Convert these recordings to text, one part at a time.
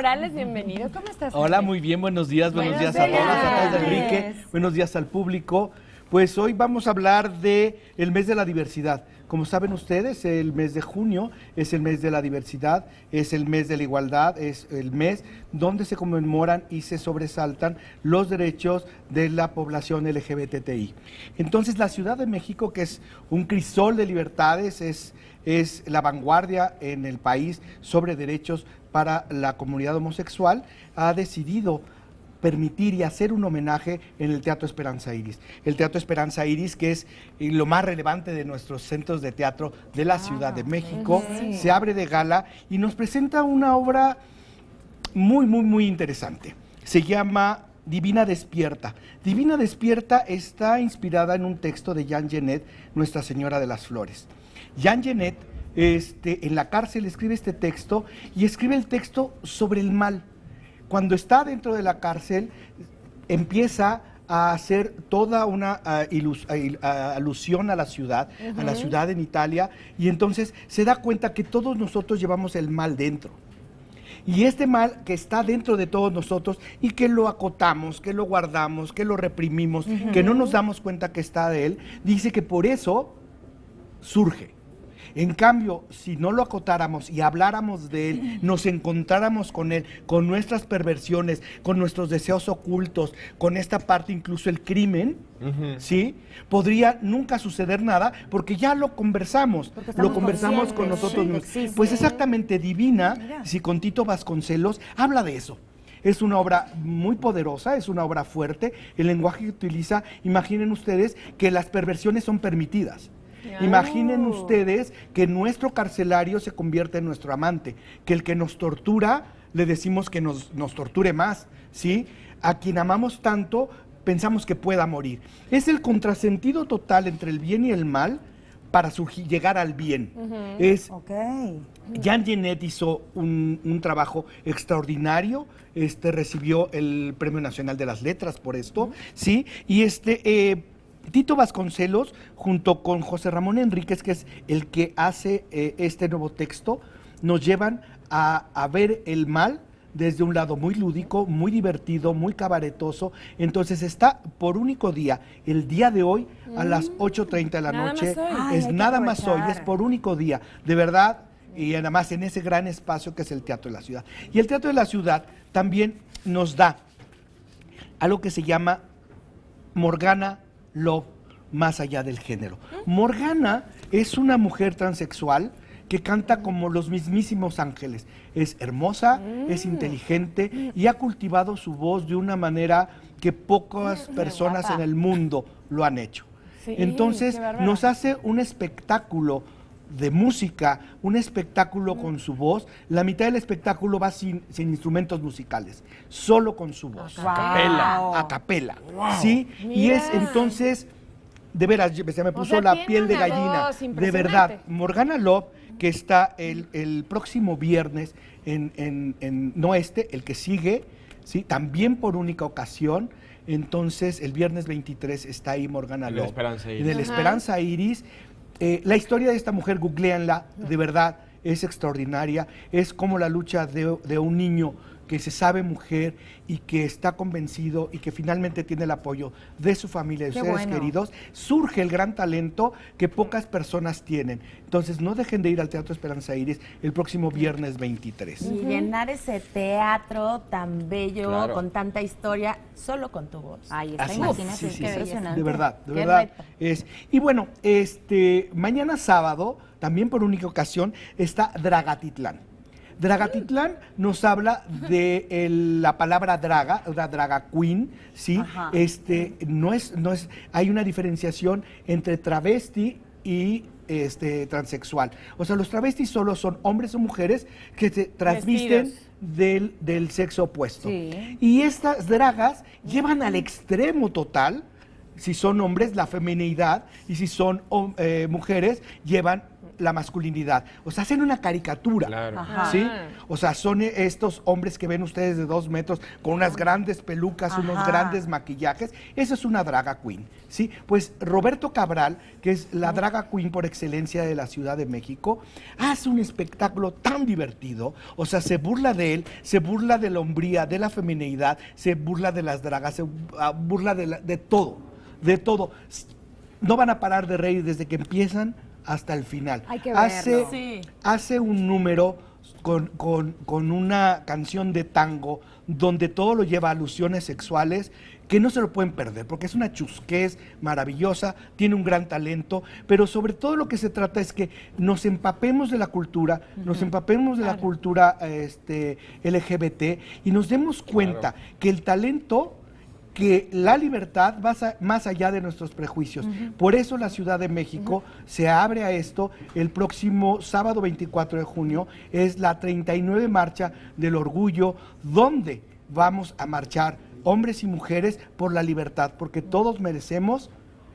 Morales, bienvenido. ¿Cómo estás? Hola, Jaime? muy bien, buenos días a todos, Buenos a días. Enrique, buenos días al público. Pues hoy vamos a hablar de el mes de la diversidad. Como saben ustedes, el mes de junio es el mes de la diversidad, es el mes de la igualdad, es el mes donde se conmemoran y se sobresaltan los derechos de la población LGBTI. Entonces, la Ciudad de México, que es un crisol de libertades, es la vanguardia en el país sobre derechos para la comunidad homosexual, ha decidido permitir y hacer un homenaje en el Teatro Esperanza Iris. El Teatro Esperanza Iris, que es lo más relevante de nuestros centros de teatro de la Ciudad de México, se abre de gala y nos presenta una obra muy interesante. Se llama Divina Despierta. Divina Despierta está inspirada en un texto de Jean Genet, Nuestra Señora de las Flores. Jean Genet, en la cárcel escribe este texto y escribe el texto sobre el mal. Cuando está dentro de la cárcel, empieza a hacer toda una alusión a la ciudad en Italia, y entonces se da cuenta que todos nosotros llevamos el mal dentro. Y este mal que está dentro de todos nosotros y que lo acotamos, que lo guardamos, que lo reprimimos, que no nos damos cuenta que está de él, dice que por eso surge. En cambio, si no lo acotáramos y habláramos de él, nos encontráramos con él, con nuestras perversiones, con nuestros deseos ocultos, con esta parte incluso el crimen, ¿sí? Podría nunca suceder nada porque ya lo conversamos con nosotros mismos. Pues exactamente, Divina, si con Tito Vasconcelos, habla de eso. Es una obra muy poderosa, es una obra fuerte. El lenguaje que utiliza, imaginen ustedes que las perversiones son permitidas. Imaginen ustedes que nuestro carcelario se convierte en nuestro amante, que el que nos tortura le decimos que nos torture más, ¿sí? A quien amamos tanto pensamos que pueda morir. Es el contrasentido total entre el bien y el mal para llegar al bien. Jean Genet hizo un trabajo extraordinario, recibió el Premio Nacional de las Letras por esto, ¿sí? Y Tito Vasconcelos, junto con José Ramón Enríquez, que es el que hace este nuevo texto, nos llevan a ver el mal desde un lado muy lúdico, muy divertido, muy cabaretoso. Entonces está por único día, el día de hoy, a las 8:30 de la noche. Es nada más hoy, es por único día, de verdad, y además en ese gran espacio que es el Teatro de la Ciudad. Y el Teatro de la Ciudad también nos da algo que se llama Morgana Love, más allá del género. Morgana es una mujer transexual que canta como los mismísimos ángeles. Es hermosa, es inteligente y ha cultivado su voz de una manera que pocas personas en el mundo lo han hecho. Entonces nos hace un espectáculo de música, un espectáculo con su voz. La mitad del espectáculo va sin instrumentos musicales, solo con su voz. A capela. ¿Sí? Y es entonces, de veras, se me puso la piel de gallina. De verdad, Morgana Love, que está el próximo viernes no el que sigue, ¿sí? También por única ocasión. Entonces, el viernes 23 está ahí Morgana Love. En el Esperanza Iris. La historia de esta mujer, googléanla, de verdad, es extraordinaria. Es como la lucha de un niño que se sabe mujer y que está convencido y que finalmente tiene el apoyo de su familia, de sus seres queridos. Surge el gran talento que pocas personas tienen. Entonces, no dejen de ir al Teatro Esperanza Iris el próximo viernes 23. Y llenar ese teatro tan bello, con tanta historia, solo con tu voz. Ahí está, imagínate, qué impresionante. De verdad. Y bueno, mañana sábado, también por única ocasión, está Dragatitlán. Dragatitlán nos habla de la palabra draga, una draga queen, ¿sí? Hay una diferenciación entre travesti y transexual. O sea, los travestis solo son hombres o mujeres que se transvisten del sexo opuesto. Y estas dragas llevan al extremo total, si son hombres, la feminidad, y si son mujeres, llevan la masculinidad. O sea, hacen una caricatura. Claro. ¿Sí? O sea, son estos hombres que ven ustedes de 2 metros con unas grandes pelucas, unos grandes maquillajes. Eso es una draga queen. ¿Sí? Pues Roberto Cabral, que es la draga queen por excelencia de la Ciudad de México, hace un espectáculo tan divertido. O sea, se burla de él, se burla de la hombría, de la femineidad, se burla de las dragas, se burla de todo. De todo. No van a parar de reír desde que empiezan hasta el final. Hay que verlo. Hace un número con una canción de tango donde todo lo lleva a alusiones sexuales que no se lo pueden perder, porque es una chusquez maravillosa, tiene un gran talento, pero sobre todo lo que se trata es que nos empapemos de la cultura, nos empapemos de la cultura LGBT y nos demos cuenta que el talento, que la libertad va más allá de nuestros prejuicios. Por eso la Ciudad de México se abre a esto. El próximo sábado 24 de junio es la 39 Marcha del Orgullo, donde vamos a marchar hombres y mujeres por la libertad, porque todos merecemos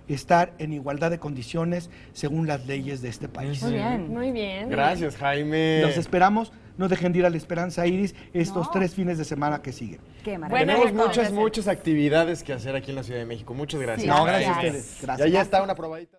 estar en igualdad de condiciones según las leyes de este país. Muy bien. Muy bien. Gracias, Jaime. Los esperamos, no dejen de ir a la Esperanza Iris estos 3 fines de semana que siguen. Qué maravilla. Tenemos Bueno, muchas actividades que hacer aquí en la Ciudad de México. Muchas gracias. Sí, No, gracias a gracias. ustedes. Gracias. Ya está una probadita.